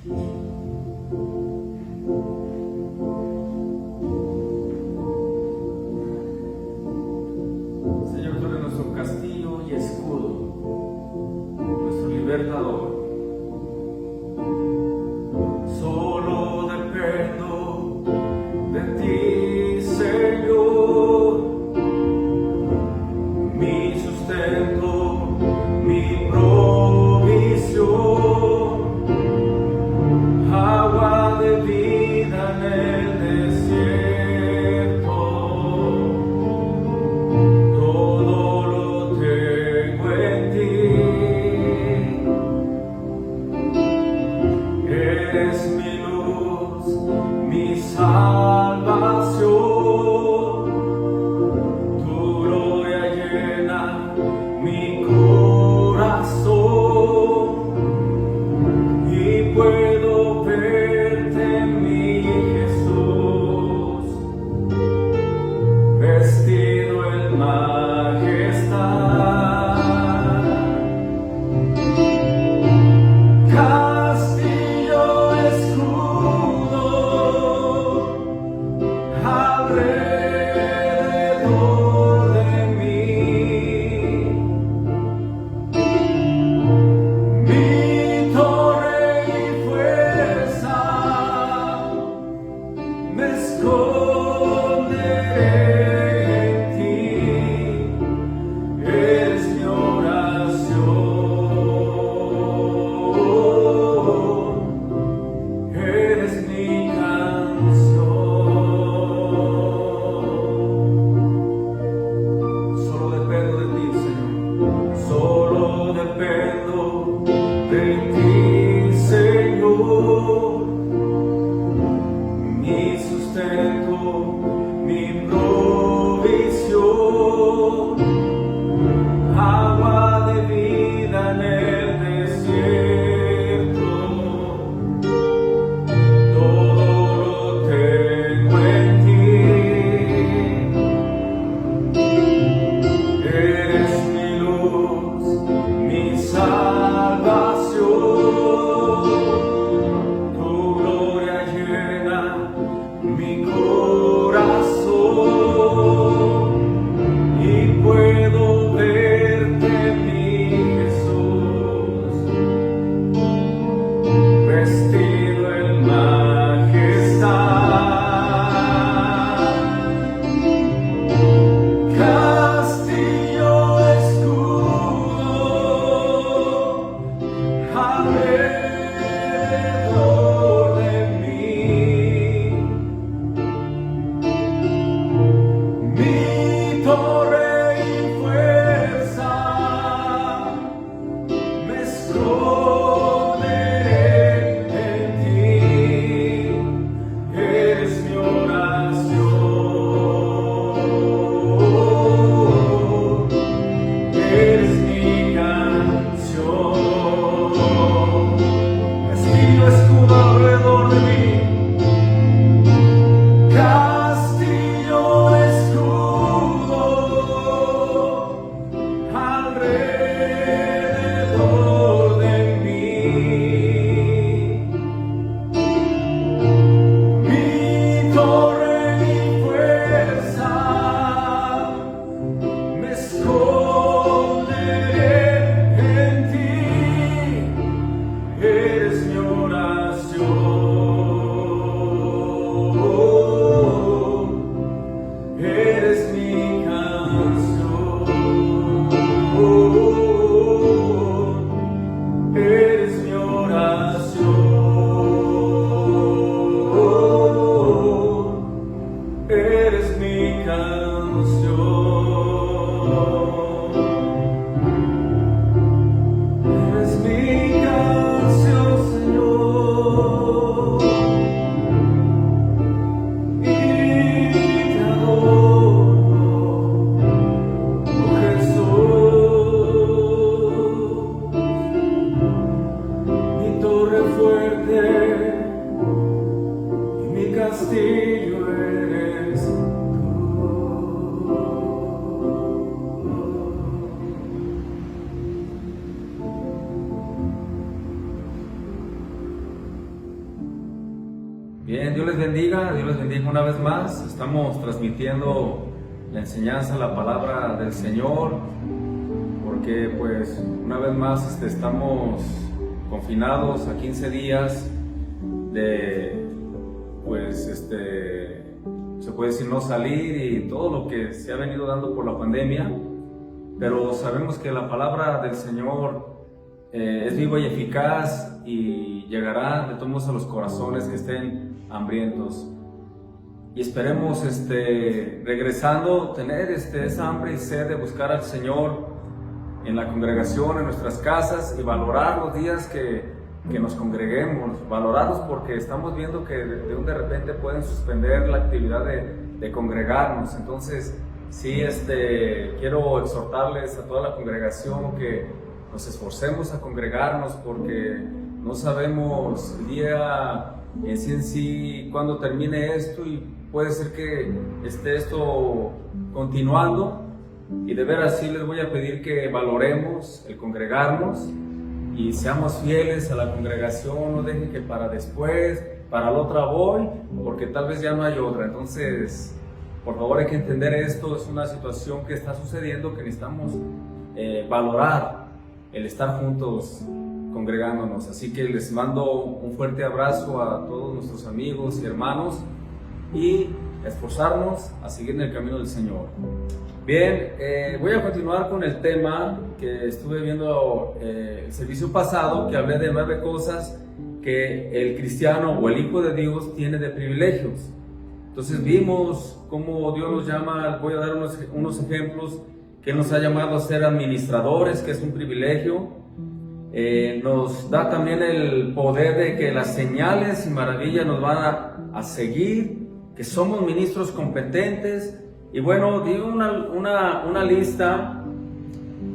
Señor, tú eres nuestro castillo y escudo, nuestro libertador. Solo dependo de ti, Señor, mi sustento, mi provisión, agua de vida en el desierto. Todo lo tengo en ti. Eres mi luz, mi salvación. Tu gloria llena mi corazón y puedo verte en mi Jesús, vestido en majestad. Castillo, escudo, alrededor de mí, mi torre y fuerza, me esconderé en ti, eres mi oración, eres mi canción. Solo dependo de ti, Señor. Solo dependo de ti, Señor. Mi sustento, mi provisión, agua de vida en el desierto. Todo lo tengo en ti. Eres mi luz, mi salvación. Tu gloria llena mi corazón y puedo verte en mi Jesús, vestido en majestad. Castillo, escudo, alrededor de mí, mi torre y fuerza, me esconderé en ti, eres mi oración, eres mi canción. Castillo, escudo alrededor de mí. Castillo, escudo, alrededor de mí, mi torre y fuerza, me esconderé en ti, eres mi oración, eres mi canción, eres mi oración, eres mi canción, eres mi canción, Señor, y te adoro, oh Jesús, mi torre fuerte y mi castillo eres tú. Bien, Dios les bendiga una vez más. Estamos transmitiendo la enseñanza, la palabra del Señor, porque pues una vez más estamos confinados a 15 días de, pues se puede decir no salir y todo lo que se ha venido dando por la pandemia, pero sabemos que la palabra del Señor es viva y eficaz y llegará de todos modos a los corazones que estén hambrientos. Y esperemos regresando tener esa hambre y sed de buscar al Señor en la congregación, en nuestras casas, y valorar los días que nos congreguemos, valorarlos, porque estamos viendo que de repente pueden suspender la actividad de congregarnos. Entonces sí, quiero exhortarles a toda la congregación que nos esforcemos a congregarnos, porque no sabemos el día en sí cuándo termine esto, y puede ser que esté esto continuando. Y de veras sí les voy a pedir que valoremos el congregarnos y seamos fieles a la congregación. No dejen que para después, para la otra voy, porque tal vez ya no hay otra. Entonces, por favor, hay que entender esto. Es una situación que está sucediendo, que necesitamos valorar el estar juntos congregándonos. Así que les mando un fuerte abrazo a todos nuestros amigos y hermanos, y esforzarnos a seguir en el camino del Señor. Bien, voy a continuar con el tema que estuve viendo el servicio pasado, que hablé de 9 cosas que el cristiano o el hijo de Dios tiene de privilegios. Entonces vimos cómo Dios nos llama. Voy a dar unos ejemplos, que Él nos ha llamado a ser administradores, que es un privilegio. Nos da también el poder de que las señales y maravillas nos van a seguir, que somos ministros competentes. Y bueno, di una lista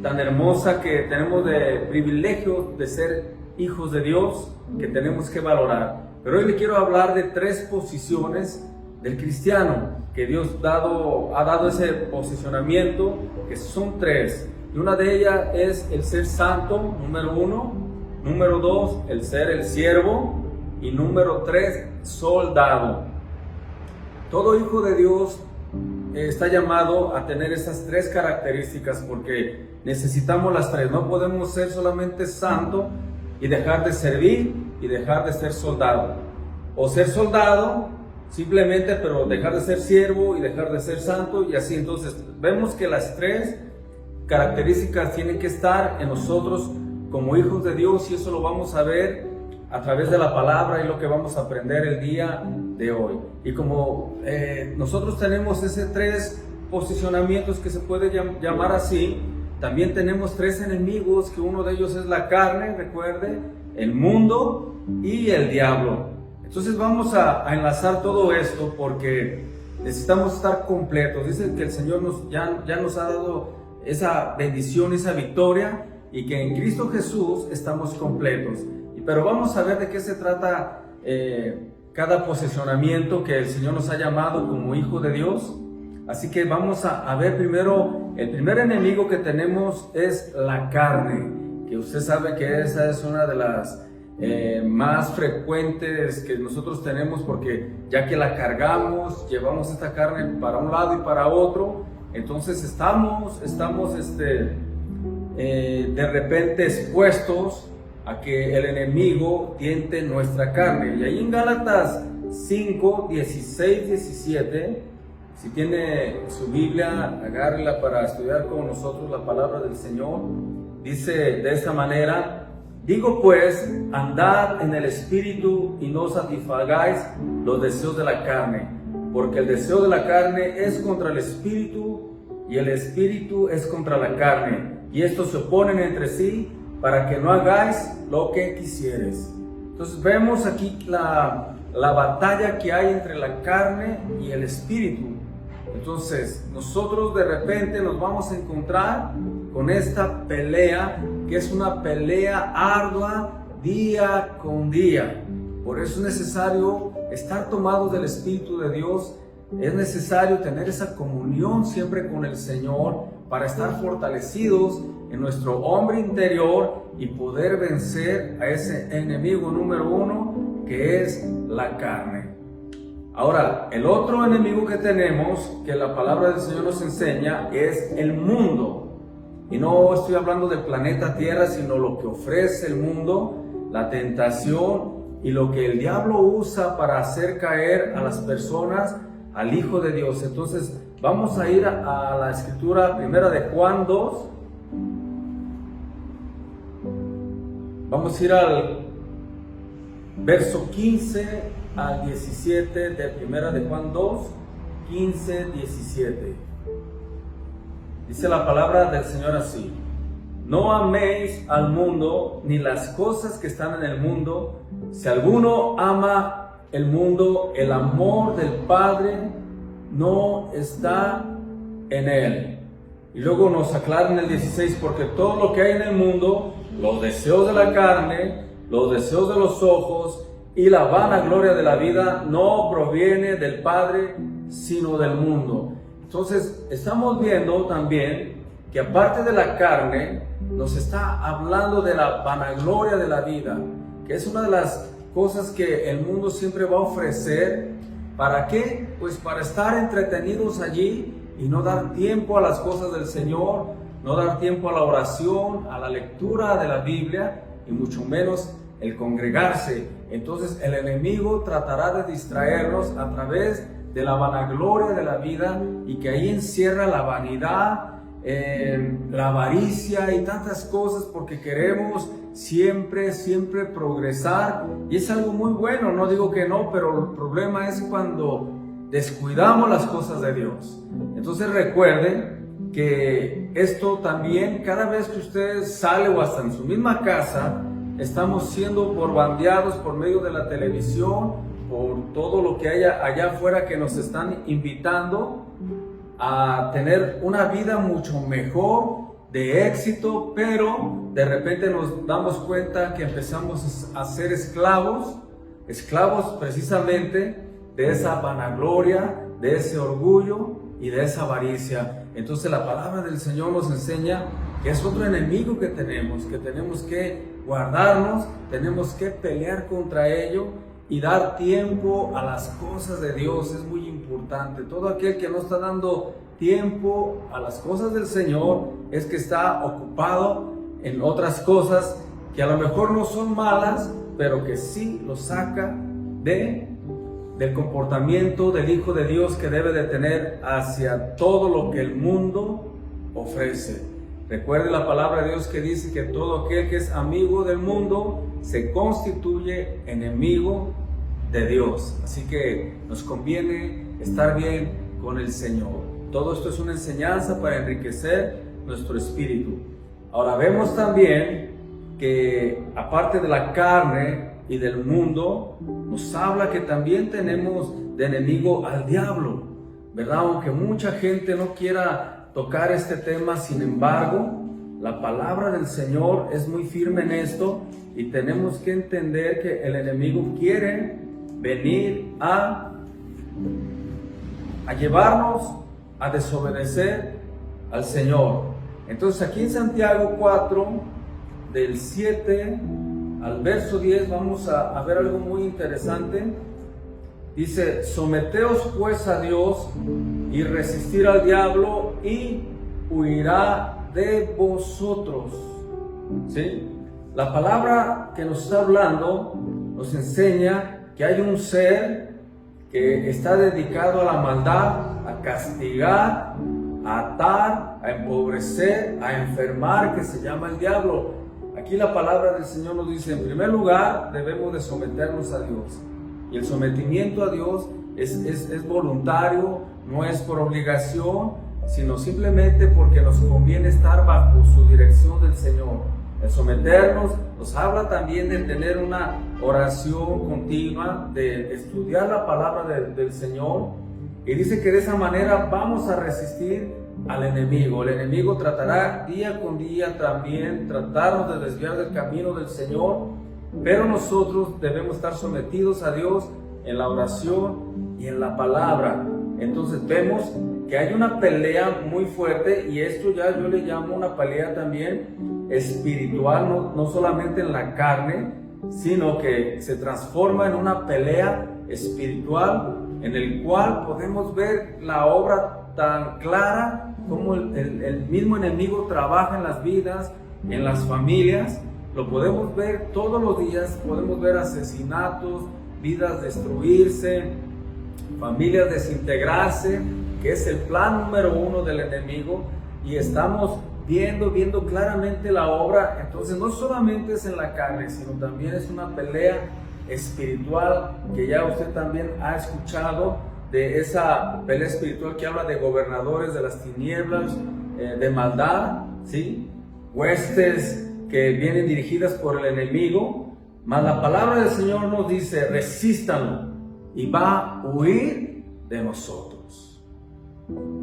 tan hermosa que tenemos de privilegios de ser hijos de Dios, que tenemos que valorar. Pero hoy le quiero hablar de 3 posiciones del cristiano, que Dios ha dado ese posicionamiento, que son 3. Y una de ellas es el ser santo, número 1. Número 2, el ser el siervo. Y número 3, soldado. Todo hijo de Dios está llamado a tener esas 3 características, porque necesitamos las 3. No podemos ser solamente santo y dejar de servir y dejar de ser soldado, o ser soldado simplemente pero dejar de ser siervo y dejar de ser santo, y así. Entonces vemos que las 3 características tienen que estar en nosotros como hijos de Dios, y eso lo vamos a ver a través de la palabra y lo que vamos a aprender el día de hoy. Y como nosotros tenemos ese 3 posicionamientos, que se puede llamar así, también tenemos 3 enemigos, que uno de ellos es la carne, recuerde, el mundo y el diablo. Entonces vamos a enlazar todo esto, porque necesitamos estar completos. Dicen que el Señor ya nos ha dado esa bendición, esa victoria, y que en Cristo Jesús estamos completos. Pero vamos a ver de qué se trata cada posicionamiento que el Señor nos ha llamado como hijo de Dios. Así que vamos a ver primero, el primer enemigo que tenemos es la carne, que usted sabe que esa es una de las más frecuentes que nosotros tenemos, porque ya que la cargamos, llevamos esta carne para un lado y para otro. Entonces estamos de repente expuestos a que el enemigo tiente nuestra carne. Y ahí en Gálatas 5, 16, 17, si tiene su Biblia, agárrela para estudiar con nosotros la palabra del Señor. Dice de esta manera: digo pues, andad en el Espíritu y no satisfagáis los deseos de la carne, porque el deseo de la carne es contra el Espíritu, y el Espíritu es contra la carne, y estos se oponen entre sí, para que no hagáis lo que quisieres. Entonces vemos aquí la batalla que hay entre la carne y el espíritu. Entonces nosotros de repente nos vamos a encontrar con esta pelea, que es una pelea ardua día con día. Por eso es necesario estar tomados del Espíritu de Dios. Es necesario tener esa comunión siempre con el Señor, para estar fortalecidos en nuestro hombre interior y poder vencer a ese enemigo número 1, que es la carne. Ahora, el otro enemigo que tenemos, que la palabra del Señor nos enseña, es el mundo. Y no estoy hablando del planeta Tierra, sino lo que ofrece el mundo, la tentación y lo que el diablo usa para hacer caer a las personas al Hijo de Dios. Entonces, vamos a ir a la escritura primera de Juan 2. Vamos a ir al verso 15 al 17 de primera de Juan 2, 15, 17. Dice la palabra del Señor así: no améis al mundo ni las cosas que están en el mundo. Si alguno ama el mundo, el amor del Padre no está en él. Y luego nos aclara en el 16: porque todo lo que hay en el mundo, los deseos de la carne, los deseos de los ojos y la vanagloria de la vida, no proviene del Padre, sino del mundo. Entonces, estamos viendo también que aparte de la carne, nos está hablando de la vanagloria de la vida, que es una de las cosas que el mundo siempre va a ofrecer. ¿Para qué? Pues para estar entretenidos allí y no dar tiempo a las cosas del Señor, no dar tiempo a la oración, a la lectura de la Biblia y mucho menos el congregarse. Entonces el enemigo tratará de distraernos a través de la vanagloria de la vida, y que ahí encierra la vanidad, la avaricia y tantas cosas, porque queremos siempre progresar, y es algo muy bueno, no digo que no, pero el problema es cuando descuidamos las cosas de Dios. Entonces recuerden que esto también, cada vez que usted sale o hasta en su misma casa, estamos siendo bombardeados por medio de la televisión, por todo lo que haya allá afuera, que nos están invitando a tener una vida mucho mejor, de éxito, pero de repente nos damos cuenta que empezamos a ser esclavos precisamente de esa vanagloria, de ese orgullo y de esa avaricia. Entonces la palabra del Señor nos enseña que es otro enemigo que tenemos que guardarnos, tenemos que pelear contra ello y dar tiempo a las cosas de Dios. Es muy importante. Todo aquel que no está dando tiempo a las cosas del Señor es que está ocupado en otras cosas que a lo mejor no son malas, pero que sí lo saca del comportamiento del Hijo de Dios que debe de tener hacia todo lo que el mundo ofrece. Recuerde la palabra de Dios que dice que todo aquel que es amigo del mundo se constituye enemigo de Dios. Así que nos conviene estar bien con el Señor. Todo esto es una enseñanza para enriquecer nuestro espíritu. Ahora vemos también que aparte de la carne y del mundo, nos habla que también tenemos de enemigo al diablo, ¿verdad? Aunque mucha gente no quiera tocar este tema, sin embargo, la palabra del Señor es muy firme en esto, y tenemos que entender que el enemigo quiere venir a llevarnos a desobedecer al Señor. Entonces aquí en Santiago 4, del 7 al verso 10, vamos a ver algo muy interesante. Dice: someteos pues a Dios y resistir al diablo, y huirá de vosotros. ¿Sí? La palabra que nos está hablando nos enseña que hay un ser que está dedicado a la maldad, a castigar, a atar, a empobrecer, a enfermar, que se llama el diablo. Aquí la palabra del Señor nos dice: en primer lugar, debemos de someternos a Dios. Y el sometimiento a Dios es voluntario, no es por obligación, sino simplemente porque nos conviene estar bajo su dirección del Señor. El someternos nos habla también de tener una oración continua, de estudiar la palabra del Señor. Y dice que de esa manera vamos a resistir al enemigo. El enemigo tratará día con día también tratarnos de desviar del camino del Señor, pero nosotros debemos estar sometidos a Dios en la oración y en la palabra. Entonces vemos que hay una pelea muy fuerte, y esto ya yo le llamo una pelea también espiritual, no solamente en la carne, sino que se transforma en una pelea espiritual en el cual podemos ver la obra tan clara como el mismo enemigo trabaja en las vidas, en las familias. Lo podemos ver todos los días, podemos ver asesinatos, vidas destruirse, familias desintegrarse, que es el plan número uno del enemigo, y estamos viendo claramente la obra. Entonces no solamente es en la carne, sino también es una pelea espiritual, que ya usted también ha escuchado de esa pelea espiritual que habla de gobernadores de las tinieblas, de maldad, ¿sí? Huestes que vienen dirigidas por el enemigo. Mas la palabra del Señor nos dice: resístanlo y va a huir de nosotros,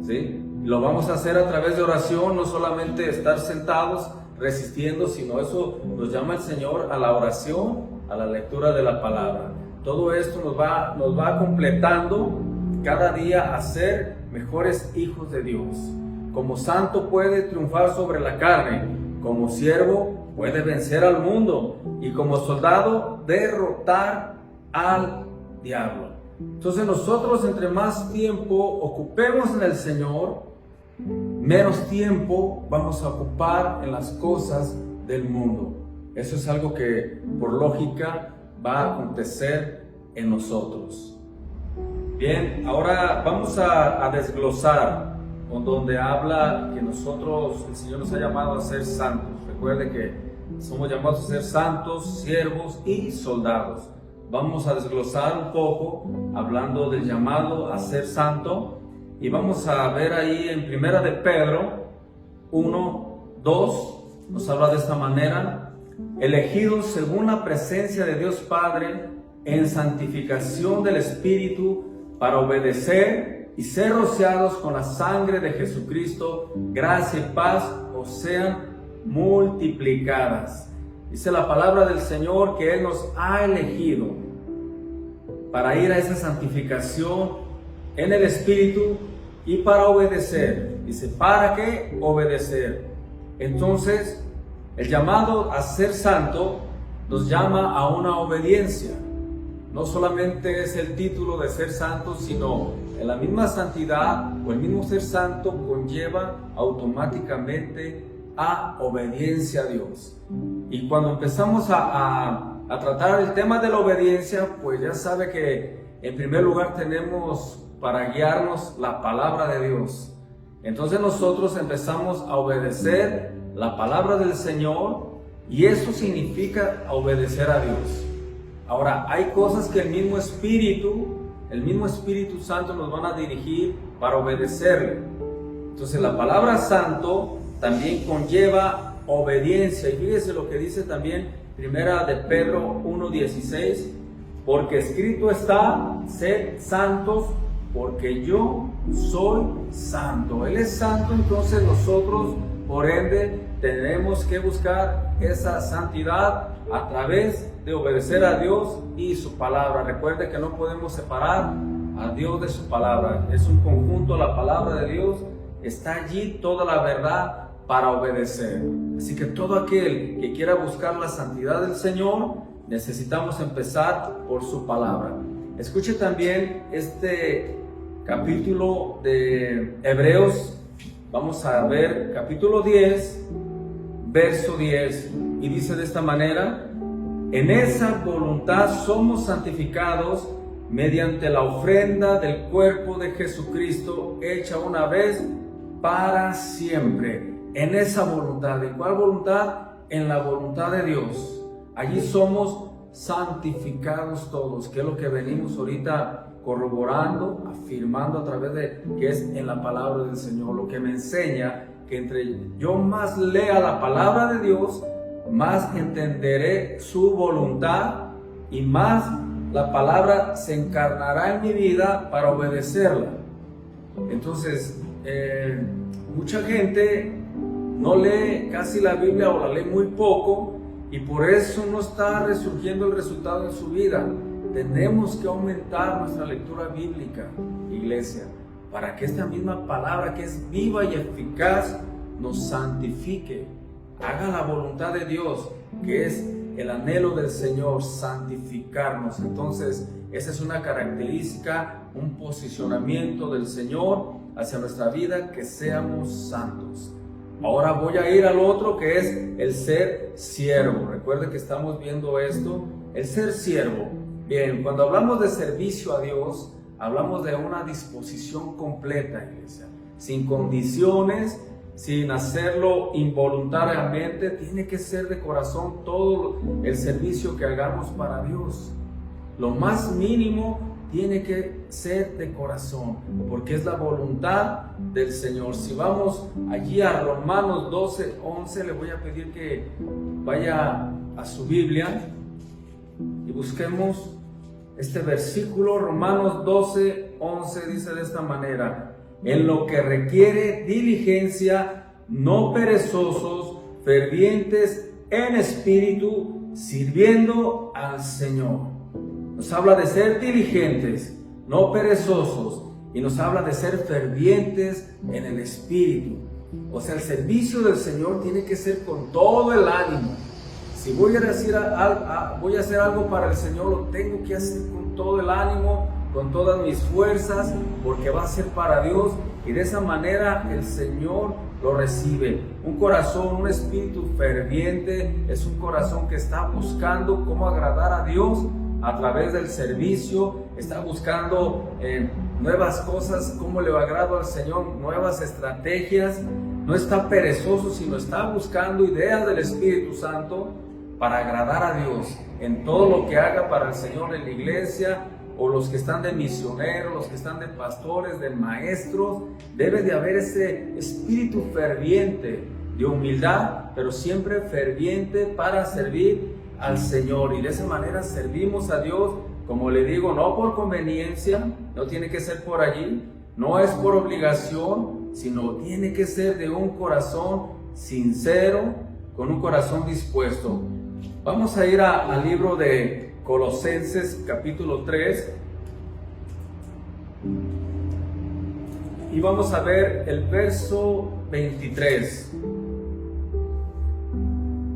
¿sí? Lo vamos a hacer a través de oración, no solamente estar sentados resistiendo, sino eso nos llama el Señor a la oración, a la lectura de la palabra. Todo esto nos va completando cada día a ser mejores hijos de Dios. Como santo puede triunfar sobre la carne, como siervo puede vencer al mundo, y como soldado derrotar al diablo. Entonces nosotros, entre más tiempo ocupemos en el Señor, menos tiempo vamos a ocupar en las cosas del mundo. Eso es algo que por lógica va a acontecer en nosotros. Bien, ahora vamos a desglosar con donde habla que nosotros, el Señor nos ha llamado a ser santos. Recuerde que somos llamados a ser santos, siervos y soldados. Vamos a desglosar un poco hablando del llamado a ser santo, y vamos a ver ahí en Primera de Pedro 1:2, nos habla de esta manera: elegidos según la presencia de Dios Padre en santificación del Espíritu, para obedecer y ser rociados con la sangre de Jesucristo, gracia y paz os sean multiplicadas. Dice la palabra del Señor que Él nos ha elegido para ir a esa santificación en el Espíritu y para obedecer. Dice, ¿para qué obedecer? Entonces, el llamado a ser santo nos llama a una obediencia. No solamente es el título de ser santo, sino en la misma santidad o el mismo ser santo conlleva automáticamente a obediencia a Dios. Y cuando empezamos a tratar el tema de la obediencia, pues ya sabe que en primer lugar tenemos para guiarnos la palabra de Dios. Entonces nosotros empezamos a obedecer la palabra del Señor, y eso significa obedecer a Dios. Ahora, hay cosas que el mismo Espíritu Santo nos van a dirigir para obedecerle. Entonces la palabra santo también conlleva obediencia, y fíjese lo que dice también Primera de Pedro 1:16: porque escrito está, sed santos, porque yo soy santo. Él es santo, entonces nosotros, por ende, tenemos que buscar esa santidad a través de obedecer a Dios y su palabra. Recuerde que no podemos separar a Dios de su palabra. Es un conjunto, la palabra de Dios. Está allí toda la verdad para obedecer. Así que todo aquel que quiera buscar la santidad del Señor, necesitamos empezar por su palabra. Escuche también este capítulo de Hebreos. Vamos a ver capítulo 10, verso 10, y dice de esta manera: en esa voluntad somos santificados mediante la ofrenda del cuerpo de Jesucristo, hecha una vez para siempre. En esa voluntad. ¿En cuál voluntad? En la voluntad de Dios. Allí somos santificados todos, que es lo que venimos ahorita corroborando, afirmando a través de que es en la palabra del Señor, lo que me enseña que entre yo más lea la palabra de Dios, más entenderé su voluntad y más la palabra se encarnará en mi vida para obedecerla. Entonces, mucha gente no lee casi la Biblia o la lee muy poco, y por eso no está resurgiendo el resultado en su vida. Tenemos que aumentar nuestra lectura bíblica, iglesia, para que esta misma palabra, que es viva y eficaz, nos santifique, haga la voluntad de Dios, que es el anhelo del Señor, santificarnos. Entonces, esa es una característica, un posicionamiento del Señor hacia nuestra vida, que seamos santos. Ahora voy a ir al otro, que es el ser siervo. Recuerden que estamos viendo esto, el ser siervo. Bien, cuando hablamos de servicio a Dios, hablamos de una disposición completa, iglesia, sin condiciones, sin hacerlo involuntariamente. Tiene que ser de corazón todo el servicio que hagamos para Dios. Lo más mínimo tiene que ser de corazón, porque es la voluntad del Señor. Si vamos allí a Romanos 12:11, le voy a pedir que vaya a su Biblia y busquemos este versículo. Romanos 12:11 dice de esta manera: en lo que requiere diligencia, no perezosos, fervientes en espíritu, sirviendo al Señor. Nos habla de ser diligentes, no perezosos, y nos habla de ser fervientes en el espíritu. O sea, el servicio del Señor tiene que ser con todo el ánimo. Si voy a hacer algo para el Señor, lo tengo que hacer con todo el ánimo, con todas mis fuerzas, porque va a ser para Dios, y de esa manera el Señor lo recibe. Un corazón, un espíritu ferviente es un corazón que está buscando cómo agradar a Dios a través del servicio, está buscando nuevas cosas, cómo le agrado al Señor, nuevas estrategias. No está perezoso, sino está buscando ideas del Espíritu Santo para agradar a Dios en todo lo que haga para el Señor en la iglesia, o los que están de misioneros, los que están de pastores, de maestros. Debe de haber ese espíritu ferviente, de humildad, pero siempre ferviente para servir al Señor. Y de esa manera servimos a Dios, como le digo, no por conveniencia, no tiene que ser por allí, no es por obligación, sino tiene que ser de un corazón sincero, con un corazón dispuesto. Vamos a ir al libro de Colosenses capítulo 3 y vamos a ver el verso 23.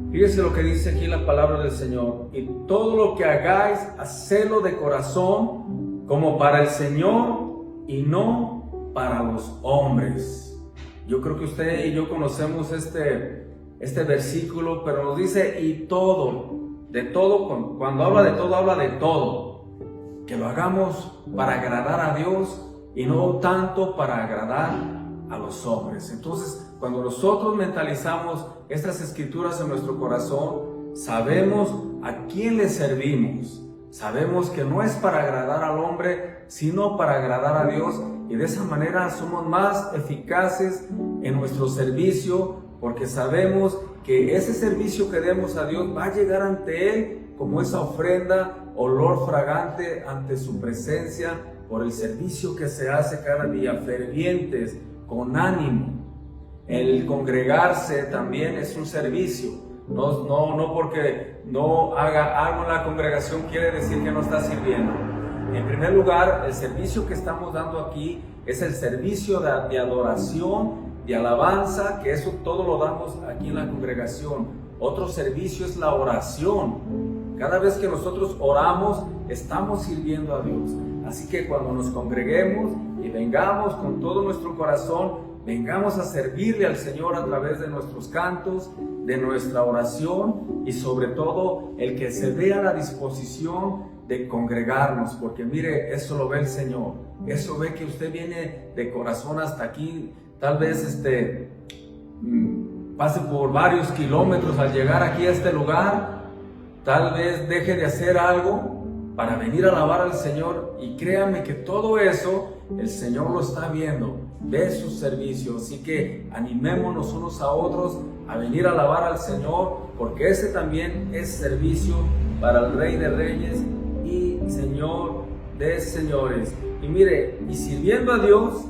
Fíjense lo que dice aquí la palabra del Señor: y todo lo que hagáis, hacedlo de corazón, como para el Señor y no para los hombres. Yo creo que usted y yo conocemos este versículo, pero nos dice y todo, de todo. Cuando habla de todo, habla de todo. Que lo hagamos para agradar a Dios y no tanto para agradar a los hombres. Entonces, cuando nosotros mentalizamos estas escrituras en nuestro corazón, sabemos a quién le servimos. Sabemos que no es para agradar al hombre, sino para agradar a Dios, y de esa manera somos más eficaces en nuestro servicio, porque sabemos que ese servicio que demos a Dios va a llegar ante Él como esa ofrenda, olor fragante ante su presencia, por el servicio que se hace cada día, fervientes, con ánimo. El congregarse también es un servicio. No porque no haga algo en la congregación quiere decir que no está sirviendo. En primer lugar, el servicio que estamos dando aquí es el servicio de adoración, de alabanza, que eso todo lo damos aquí en la congregación. Otro servicio es la oración. Cada vez que nosotros oramos, estamos sirviendo a Dios. Así que cuando nos congreguemos y vengamos con todo nuestro corazón, vengamos a servirle al Señor a través de nuestros cantos, de nuestra oración, y sobre todo el que se vea la disposición de congregarnos, porque mire, eso lo ve el Señor. Eso ve que usted viene de corazón hasta aquí. Tal vez pase por varios kilómetros al llegar aquí a este lugar. Tal vez deje de hacer algo para venir a alabar al Señor, y créanme que todo eso el Señor lo está viendo, ve su servicio. Así que animémonos unos a otros a venir a alabar al Señor, porque ese también es servicio para el Rey de Reyes y Señor de Señores. Y mire, y sirviendo a Dios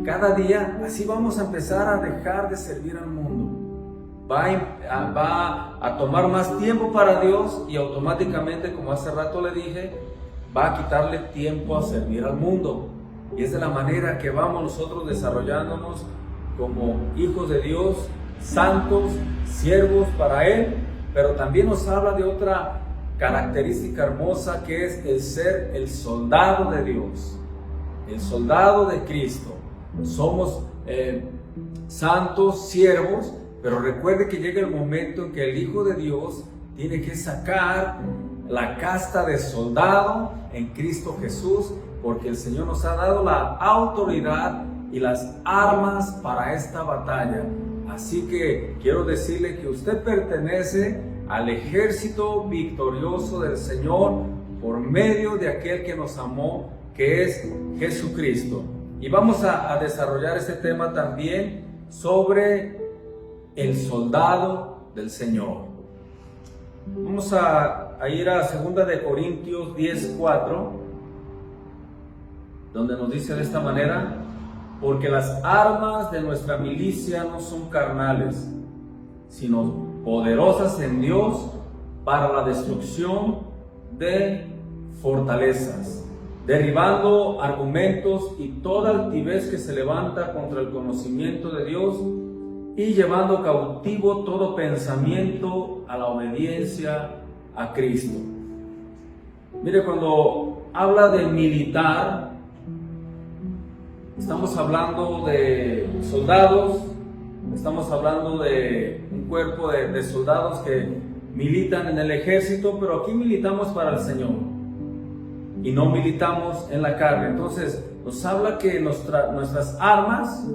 cada día, así vamos a empezar a dejar de servir al mundo. Va a tomar más tiempo para Dios, y automáticamente, como hace rato le dije, va a quitarle tiempo a servir al mundo. Y es de la manera que vamos nosotros desarrollándonos como hijos de Dios, santos, siervos para Él, pero también nos habla de otra característica hermosa, que es el ser el soldado de Dios, el soldado de Cristo. Somos santos, siervos, pero recuerde que llega el momento en que el Hijo de Dios tiene que sacar la casta de soldado en Cristo Jesús, porque el Señor nos ha dado la autoridad y las armas para esta batalla. Así que quiero decirle que usted pertenece al ejército victorioso del Señor por medio de aquel que nos amó, que es Jesucristo. Y vamos a desarrollar este tema también sobre el soldado del Señor. Vamos a ir a 2 de Corintios 10:4, donde nos dice de esta manera: porque las armas de nuestra milicia no son carnales, sino poderosas en Dios para la destrucción de fortalezas, derribando argumentos y toda altivez que se levanta contra el conocimiento de Dios, y llevando cautivo todo pensamiento a la obediencia a Cristo. Mire, cuando habla de militar, estamos hablando de soldados, estamos hablando de un cuerpo de soldados que militan en el ejército, pero aquí militamos para el Señor y no militamos en la carne. Entonces nos habla que nuestras armas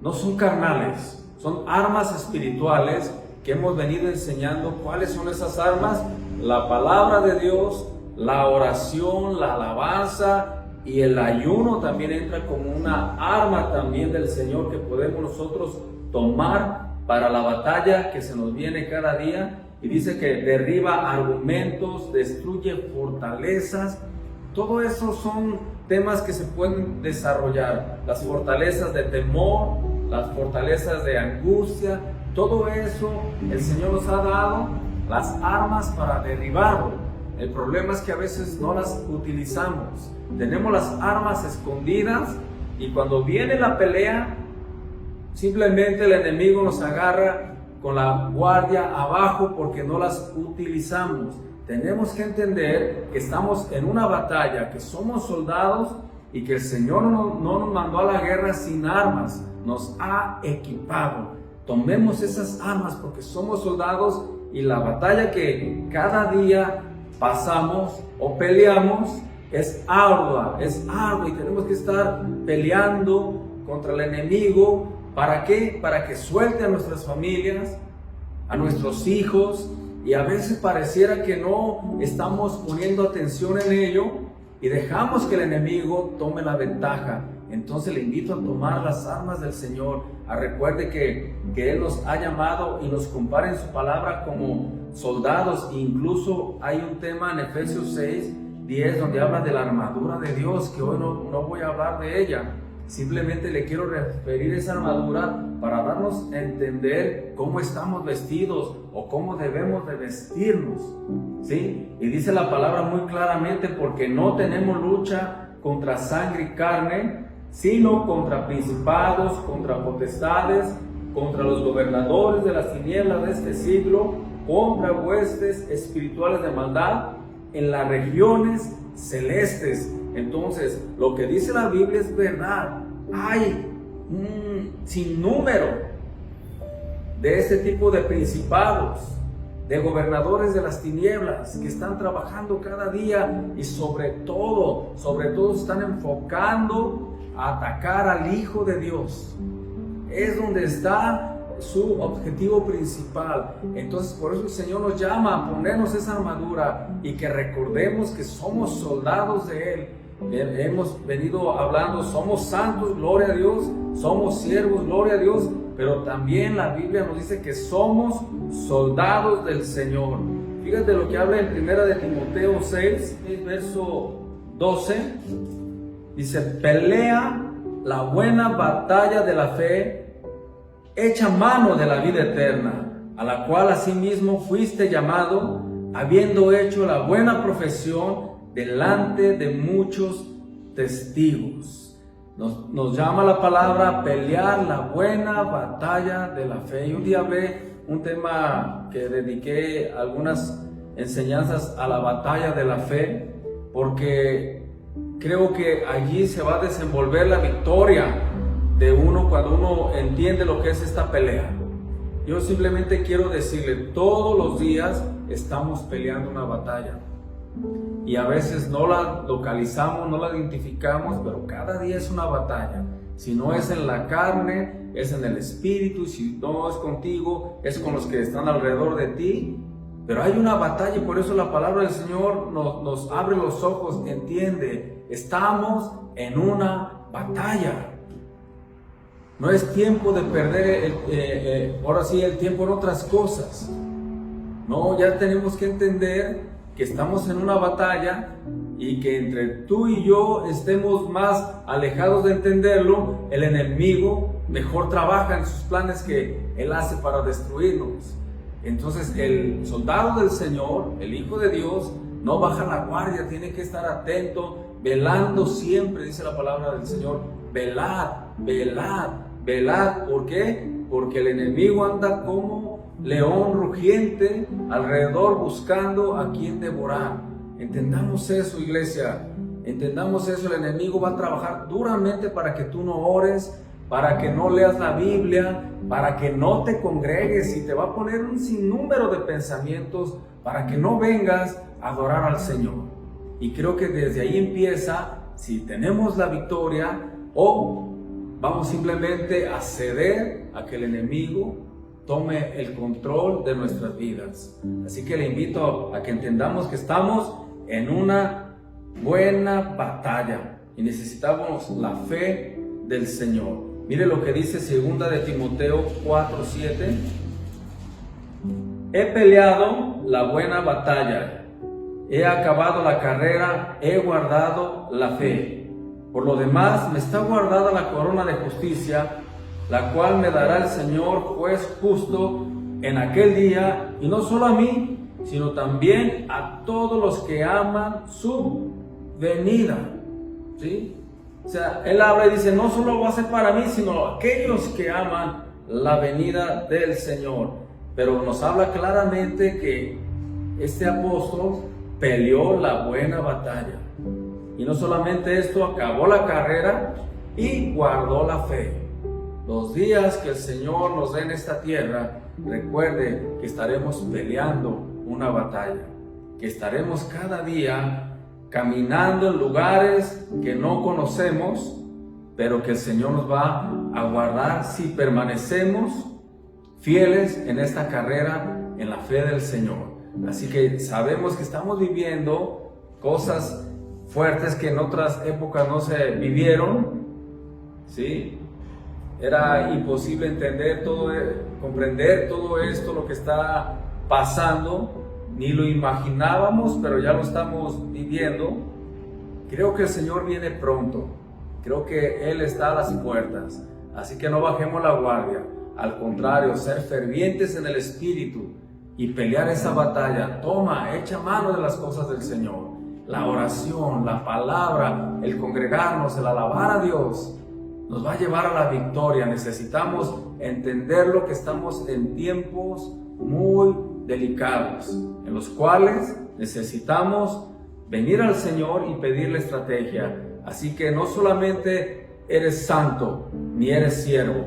no son carnales, son armas espirituales que hemos venido enseñando. ¿Cuáles son esas armas? La palabra de Dios, la oración, la alabanza y el ayuno también entra como una arma también del Señor que podemos nosotros tomar para la batalla que se nos viene cada día. Y dice que derriba argumentos, destruye fortalezas. Todo eso son temas que se pueden desarrollar. Las fortalezas de temor, las fortalezas de angustia, todo eso el Señor nos ha dado las armas para derribarlo. El problema es que a veces no las utilizamos. Tenemos las armas escondidas y cuando viene la pelea, simplemente el enemigo nos agarra con la guardia abajo porque no las utilizamos. Tenemos que entender que estamos en una batalla, que somos soldados y que el Señor no nos mandó a la guerra sin armas, nos ha equipado. Tomemos esas armas porque somos soldados y la batalla que cada día pasamos o peleamos es ardua y tenemos que estar peleando contra el enemigo. ¿Para qué? Para que suelte a nuestras familias, a nuestros hijos, y a veces pareciera que no estamos poniendo atención en ello y dejamos que el enemigo tome la ventaja. Entonces le invito a tomar las armas del Señor. Recuerde que Él nos ha llamado y nos compara en su palabra como soldados. Incluso hay un tema en Efesios 6:10 donde habla de la armadura de Dios, que hoy no voy a hablar de ella. Simplemente le quiero referir esa armadura para darnos a entender cómo estamos vestidos o cómo debemos de vestirnos, ¿sí? Y dice la palabra muy claramente: porque no tenemos lucha contra sangre y carne, sino contra principados, contra potestades, contra los gobernadores de las tinieblas de este siglo, contra huestes espirituales de maldad en las regiones celestes. Entonces, lo que dice la Biblia es verdad. Hay un sinnúmero de este tipo de principados, de gobernadores de las tinieblas que están trabajando cada día y sobre todo están enfocando a atacar al Hijo de Dios. Es donde está su objetivo principal. Entonces, por eso el Señor nos llama a ponernos esa armadura y que recordemos que somos soldados de Él. Hemos venido hablando, somos santos, gloria a Dios, somos siervos, gloria a Dios, pero también la Biblia nos dice que somos soldados del Señor. Fíjate lo que habla en 1 de Timoteo 6, verso 12, dice: pelea la buena batalla de la fe, echa mano de la vida eterna, a la cual asimismo fuiste llamado, habiendo hecho la buena profesión delante de muchos testigos. Nos llama la palabra a pelear la buena batalla de la fe. Y un día hablé un tema que dediqué algunas enseñanzas a la batalla de la fe, porque creo que allí se va a desenvolver la victoria de uno cuando uno entiende lo que es esta pelea. Yo simplemente quiero decirle, todos los días estamos peleando una batalla y a veces no la localizamos, no la identificamos, pero cada día es una batalla. Si no es en la carne, es en el espíritu, y si no es contigo, es con los que están alrededor de ti. Pero hay una batalla y por eso la palabra del Señor nos abre los ojos, entiende, estamos en una batalla. No es tiempo de perder ahora sí el tiempo en otras cosas. No, ya tenemos que entender que estamos en una batalla y que entre tú y yo estemos más alejados de entenderlo, el enemigo mejor trabaja en sus planes que él hace para destruirnos. Entonces el soldado del Señor, el Hijo de Dios, no baja la guardia, tiene que estar atento, velando siempre, dice la palabra del Señor, velad, velad, velad. ¿Por qué? Porque el enemigo anda como león rugiente alrededor buscando a quien devorar. Entendamos eso, iglesia, entendamos eso. El enemigo va a trabajar duramente para que tú no ores, para que no leas la Biblia, para que no te congregues, y te va a poner un sinnúmero de pensamientos para que no vengas a adorar al Señor. Y creo que desde ahí empieza si tenemos la victoria o vamos simplemente a ceder a que el enemigo tome el control de nuestras vidas. Así que le invito a que entendamos que estamos en una buena batalla y necesitamos la fe del Señor. Mire lo que dice 2 de Timoteo 4:7. He peleado la buena batalla, he acabado la carrera, he guardado la fe. Por lo demás, me está guardada la corona de justicia, la cual me dará el Señor juez justo en aquel día, y no solo a mí, sino también a todos los que aman su venida. ¿Sí? O sea, él habla y dice, no solo va a ser para mí, sino aquellos que aman la venida del Señor. Pero nos habla claramente que este apóstol peleó la buena batalla. Y no solamente esto, acabó la carrera y guardó la fe. Los días que el Señor nos dé en esta tierra, recuerde que estaremos peleando una batalla, que estaremos cada día caminando en lugares que no conocemos, pero que el Señor nos va a guardar si permanecemos fieles en esta carrera, en la fe del Señor. Así que sabemos que estamos viviendo cosas fuertes que en otras épocas no se vivieron, ¿sí? Era imposible entender comprender todo esto, lo que está pasando, ni lo imaginábamos, pero ya lo estamos viviendo. Creo que el Señor viene pronto, creo que Él está a las puertas, así que no bajemos la guardia, al contrario, ser fervientes en el Espíritu y pelear esa batalla. Echa mano de las cosas del Señor, la oración, la palabra, el congregarnos, el alabar a Dios, nos va a llevar a la victoria. Necesitamos entenderlo, que estamos en tiempos muy delicados, en los cuales necesitamos venir al Señor y pedirle estrategia. Así que no solamente eres santo, ni eres siervo,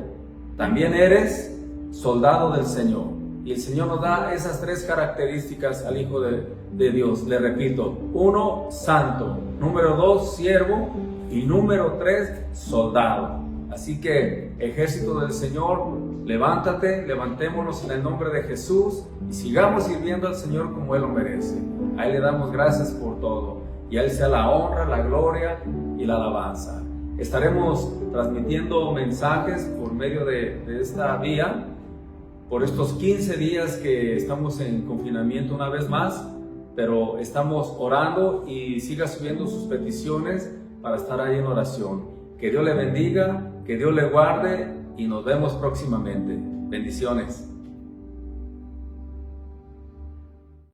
también eres soldado del Señor. Y el Señor nos da esas tres características al Hijo de Dios. Le repito, 1, santo, número 2, siervo, y número 3, soldado. Así que, ejército del Señor, levántate, levantémonos en el nombre de Jesús y sigamos sirviendo al Señor como Él lo merece. A Él le damos gracias por todo, y a Él sea la honra, la gloria y la alabanza. Estaremos transmitiendo mensajes por medio de esta vía por estos 15 días que estamos en confinamiento una vez más, pero estamos orando, y siga subiendo sus peticiones para estar ahí en oración. Que Dios le bendiga, que Dios le guarde, y nos vemos próximamente. Bendiciones.